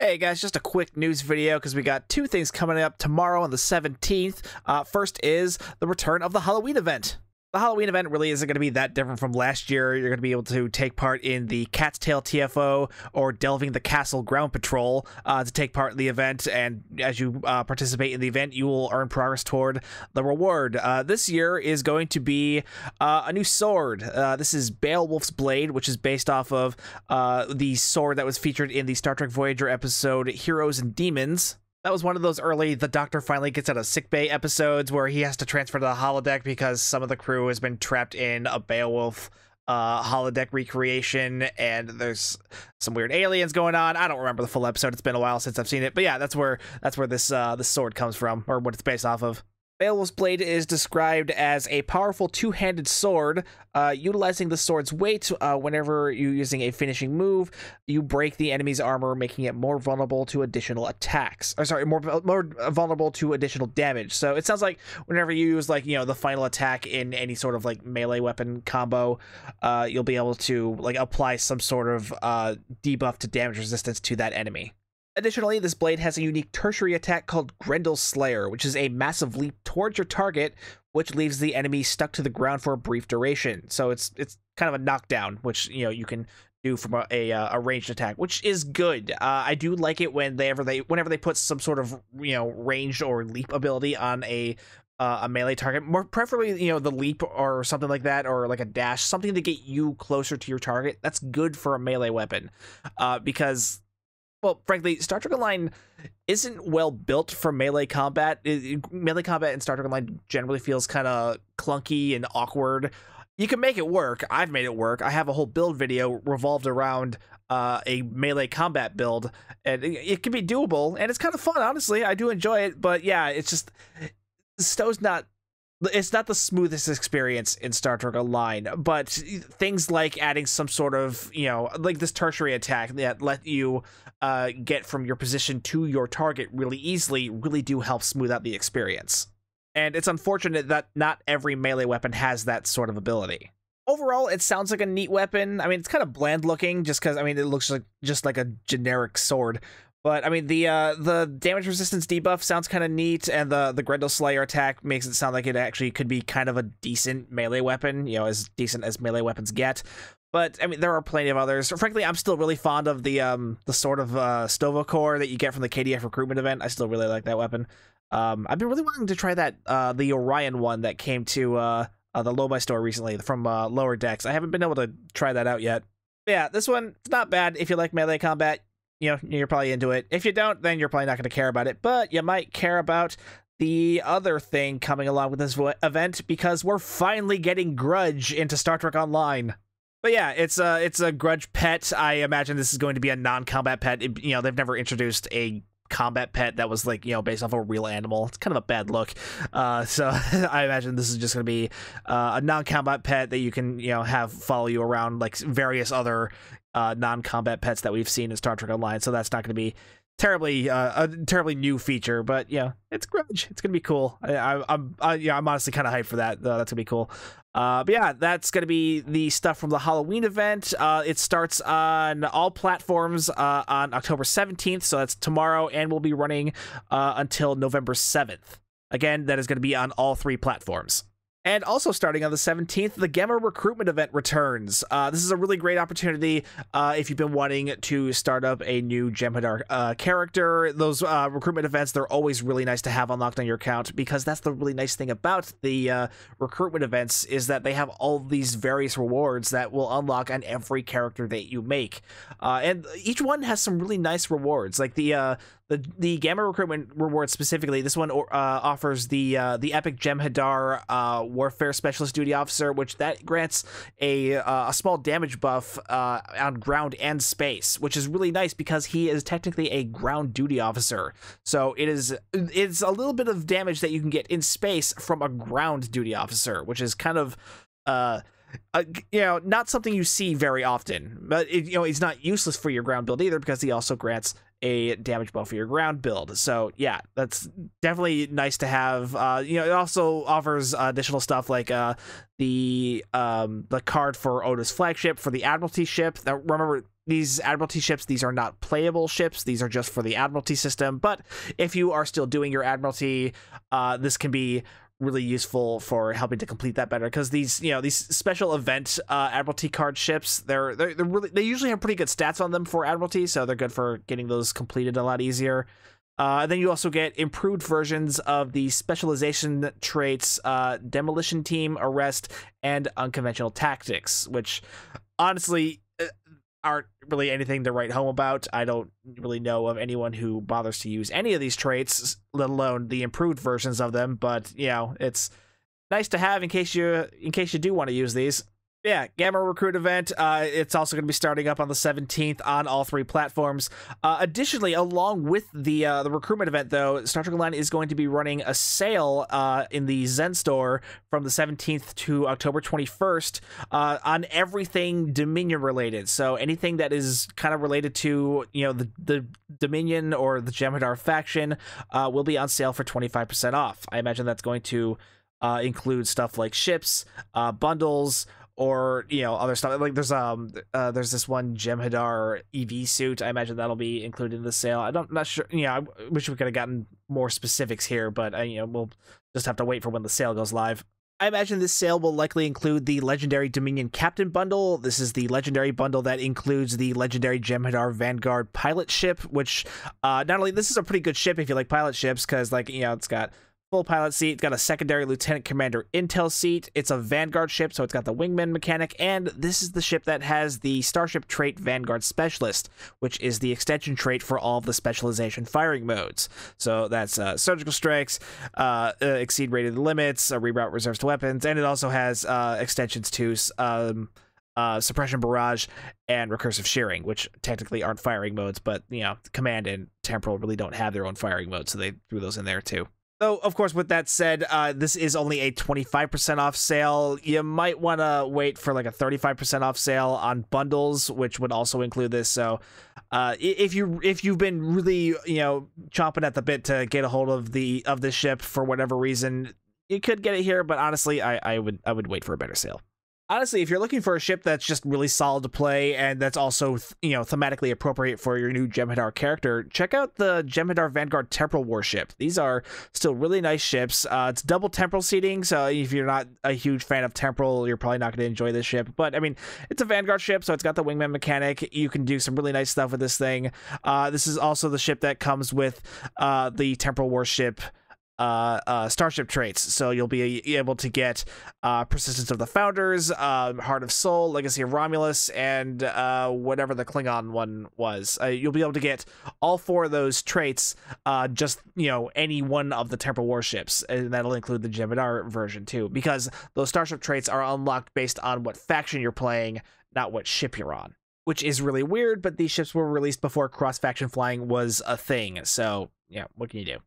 Hey guys, just a quick news video because we got two things coming up tomorrow on the 17th. First is the return of the Halloween event. The Halloween event really isn't going to be that different from last year. You're going to be able to take part in the Cat's Tail TFO or Delving the Castle Ground Patrol to take part in the event, and as you participate in the event, you will earn progress toward the reward. This year is going to be a new sword. This is Beowulf's Blade, which is based off of the sword that was featured in the Star Trek Voyager episode Heroes and Demons. That was one of those early the Doctor finally gets out of sickbay episodes where he has to transfer to the holodeck because some of the crew has been trapped in a Beowulf holodeck recreation, and there's some weird aliens going on. I don't remember the full episode. It's been a while since I've seen it, but yeah, that's where this sword comes from, or what it's based off of. Beowulf's Blade is described as a powerful two-handed sword. Utilizing the sword's weight, whenever you're using a finishing move, you break the enemy's armor, making it more vulnerable to additional attacks. Or sorry, more vulnerable to additional damage. So it sounds like whenever you use, like, the final attack in any sort of like melee weapon combo, you'll be able to like apply some sort of debuff to damage resistance to that enemy. Additionally, this blade has a unique tertiary attack called Grendel's Slayer, which is a massive leap towards your target, which leaves the enemy stuck to the ground for a brief duration. So it's kind of a knockdown, which you can do from a ranged attack, which is good. I do like it whenever they put some sort of ranged or leap ability on a melee target, more preferably the leap or something like that, or like a dash, something to get you closer to your target. That's good for a melee weapon, because, well, frankly, Star Trek Online isn't well built for melee combat. Melee combat in Star Trek Online generally feels kind of clunky and awkward. You can make it work. I've made it work. I have a whole build video revolved around a melee combat build, and it can be doable, and it's kind of fun, honestly. I do enjoy it, but yeah, it's just, STO's not... It's not the smoothest experience in Star Trek Online, but things like adding some sort of, like this tertiary attack that let you get from your position to your target really easily really do help smooth out the experience. And it's unfortunate that not every melee weapon has that sort of ability. Overall, it sounds like a neat weapon. I mean, it's kind of bland looking just because, it looks like just like a generic sword. But the damage resistance debuff sounds kind of neat, and the Grendel Slayer attack makes it sound like it actually could be kind of a decent melee weapon, as decent as melee weapons get. But there are plenty of others. Frankly, I'm still really fond of the sort of Stovokor that you get from the KDF recruitment event. I still really like that weapon. I've been really wanting to try that the Orion one that came to the Low-Buy store recently from Lower Decks. I haven't been able to try that out yet. But yeah, this one, it's not bad if you like melee combat. You're probably into it. If you don't, then you're probably not going to care about it, but you might care about the other thing coming along with this event, because we're finally getting Grudge into Star Trek Online. But yeah, it's a Grudge pet. I imagine this is going to be a non-combat pet. They've never introduced a combat pet that was like, based off a real animal. It's kind of a bad look. So I imagine this is just going to be a non-combat pet that you can, have follow you around like various other non-combat pets that we've seen in Star Trek Online. So that's not going to be a terribly new feature, but it's Grudge. It's gonna be cool. I'm honestly kind of hyped for that. That's gonna be cool. But yeah, that's gonna be the stuff from the Halloween event. It starts on all platforms on October 17th, so that's tomorrow, and will be running until November 7th. Again, that is going to be on all 3 platforms. And also starting on the 17th, the Gamma Recruitment event returns. This is a really great opportunity if you've been wanting to start up a new Ghadar character. Those recruitment events, they're always really nice to have unlocked on your account, because that's the really nice thing about the recruitment events, is that they have all these various rewards that will unlock on every character that you make. And each one has some really nice rewards, like the Gamma Recruitment reward specifically. This one offers the epic Ghadar Warfare Specialist Duty Officer, which that grants a small damage buff on ground and space, which is really nice because he is technically a ground duty officer. So it's a little bit of damage that you can get in space from a ground duty officer, which is kind of not something you see very often. But he's not useless for your ground build either, because he also grants a damage buff for your ground build. So yeah, that's definitely nice to have. It also offers additional stuff like the card for Oda's flagship for the Admiralty ship. Now remember, these Admiralty ships, these are not playable ships. These are just for the Admiralty system. But if you are still doing your Admiralty, this can be really useful for helping to complete that better, because these special event Admiralty card ships, they usually have pretty good stats on them for Admiralty, so they're good for getting those completed a lot easier. And then you also get improved versions of the specialization traits, Demolition Team, Arrest, and Unconventional Tactics, which honestly aren't really anything to write home about. I don't really know of anyone who bothers to use any of these traits, let alone the improved versions of them, but it's nice to have in case you do want to use these. Yeah, Gamma Recruit event. It's also going to be starting up on the 17th on all 3 platforms. Additionally, along with the recruitment event, though, Star Trek Online is going to be running a sale in the Zen store from the 17th to October 21st on everything Dominion related. So anything that is kind of related to the Dominion or the Jem'Hadar faction will be on sale for 25% off. I imagine that's going to include stuff like ships, bundles, or other stuff. Like there's this one Jem'Hadar EV suit. I imagine that'll be included in the sale. I'm not sure. I wish we could have gotten more specifics here, but we'll just have to wait for when the sale goes live. I imagine this sale will likely include the Legendary Dominion Captain Bundle. This is the Legendary Bundle that includes the Legendary Ghadar Vanguard pilot ship, which not only this is a pretty good ship if you like pilot ships, because it's got full pilot seat, it's got a secondary lieutenant commander intel seat, it's a Vanguard ship, so it's got the wingman mechanic, and this is the ship that has the starship trait Vanguard Specialist, which is the extension trait for all of the specialization firing modes. So that's surgical strikes, exceed rated limits, reroute reserves to weapons, and it also has extensions to suppression barrage and recursive shearing, which technically aren't firing modes, but command and temporal really don't have their own firing modes, so they threw those in there too. So, of course, with that said, this is only a 25% off sale. You might want to wait for like a 35% off sale on bundles, which would also include this. So, if you've been really chomping at the bit to get a hold of this ship for whatever reason, you could get it here. But honestly, I would wait for a better sale. Honestly, if you're looking for a ship that's just really solid to play and that's also, thematically appropriate for your new Jem'Hadar character, check out the Jem'Hadar Vanguard Temporal Warship. These are still really nice ships. It's double temporal seating, so if you're not a huge fan of temporal, you're probably not going to enjoy this ship. But, I mean, it's a Vanguard ship, so it's got the wingman mechanic. You can do some really nice stuff with this thing. This is also the ship that comes with the Temporal Warship starship traits, so you'll be able to get Persistence of the Founders, Heart of Soul, Legacy of Romulus, and whatever the Klingon one was. You'll be able to get all 4 of those traits, just any one of the temporal warships, and that'll include the Jem'Hadar version too, because those starship traits are unlocked based on what faction you're playing, not what ship you're on, which is really weird. But these ships were released before cross-faction flying was a thing, so what can you do?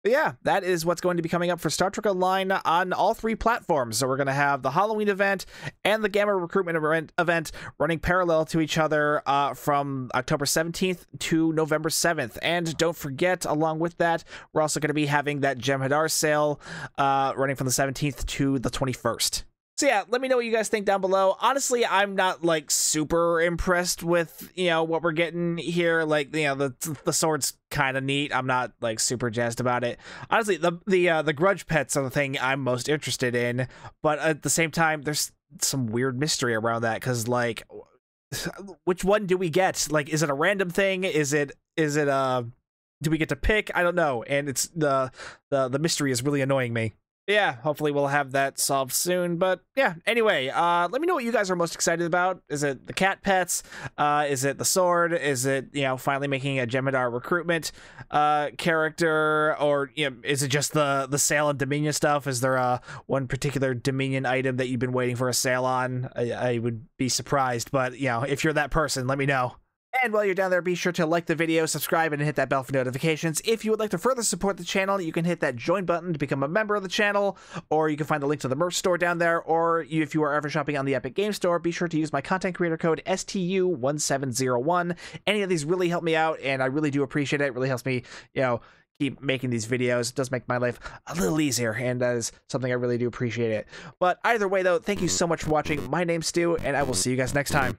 But yeah, that is what's going to be coming up for Star Trek Online on all 3 platforms. So we're going to have the Halloween event and the Gamma Recruitment event running parallel to each other from October 17th to November 7th. And don't forget, along with that, we're also going to be having that Jem'Hadar sale running from the 17th to the 21st. So yeah, let me know what you guys think down below. Honestly, I'm not like super impressed with what we're getting here. Like the sword's kind of neat. I'm not like super jazzed about it. Honestly, the Grudge pets are the thing I'm most interested in. But at the same time, there's some weird mystery around that, because like, which one do we get? Like, is it a random thing? Is it do we get to pick? I don't know. And it's the mystery is really annoying me. Yeah, hopefully we'll have that solved soon. But yeah, anyway, let me know what you guys are most excited about. Is it the cat pets? Is it the sword? Is it finally making a Jem'Hadar recruitment character? Or is it just the sale and Dominion stuff? Is there one particular Dominion item that you've been waiting for a sale on? I would be surprised, but if you're that person, let me know. And while you're down there, be sure to like the video, subscribe, and hit that bell for notifications. If you would like to further support the channel, you can hit that join button to become a member of the channel, or you can find the link to the merch store down there, or if you are ever shopping on the Epic Game Store, be sure to use my content creator code STU1701. Any of these really help me out, and I really do appreciate it. It really helps me, keep making these videos. It does make my life a little easier, and that is something I really do appreciate it. But either way, though, thank you so much for watching. My name's Stu, and I will see you guys next time.